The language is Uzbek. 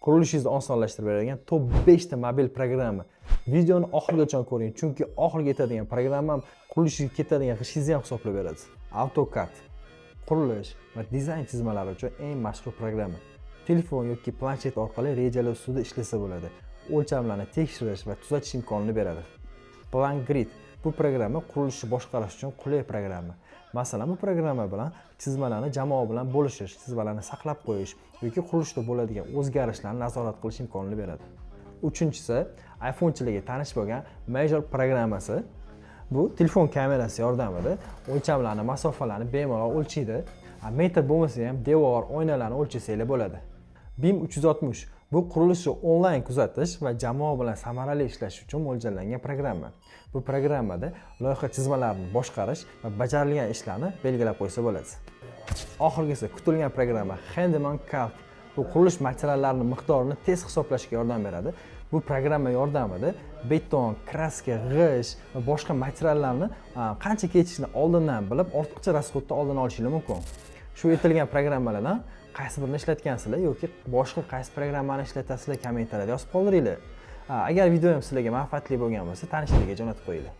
qurilishingizni osonlashtirib beradigan top 5 ta mobil programma. Videoni oxirigacha ko'ring, chunki oxiriga yetadigan programmam qurilishga ketadigan ishingizni ham hisoblab beradi. AutoCAD qurilish va dizayn chizmalari uchun eng mashhur programma. Telefon yoki planshet orqali rejalar ustida ishlasa bo'ladi. O'lchamlarni tekshirish va tuzatish imkonini beradi. PlanGrid bu programma qurilishni boshqarish uchun qulay programma. Masalan, bu programma bilan chizmalarni jamoa bilan bo'lishish, chizmalarni saqlab qo'yish yoki qurilishda bo'ladigan o'zgarishlarni nazorat qilish imkonini beradi. Uchinchisi, iPhonechilarga tanish bo'lgan Measure programmasi. Bu telefon kamerasi yordamida o'lchamlarni, masofalarni bemalol o'lchaydi. Metr bo'lmasa ham devor, oynalarni o'lchasanglar bo'ladi. BIM 360 bu qurilishni onlayn kuzatish va jamoa bilan samarali ishlash uchun mo'ljallangan programma. Bu programmada loyiha chizmalarini boshqarish va bajarilgan ishlarni belgilab qo'ysa bo'ladi. Oxirgisi kutilgan programma Handyman Calc. Bu qurilish materiallarining miqdorini tez hisoblashga yordam beradi. Bu programma yordamida beton, kraska, g'isht va boshqa materiallarni qancha ketishini oldindan bilib, ortiqcha rasxodni oldini olishingiz mumkin. Shu yetilgan programmalardan qaysi birini ishlatgansizlar yoki boshqa qaysi programmani ishlatasizlar kommentariyada yozib qoldiringlar. Agar videoyim sizlarga manfaatli bo'lgan bo'lsa, tanishlarga jo'natib qo'yinglar.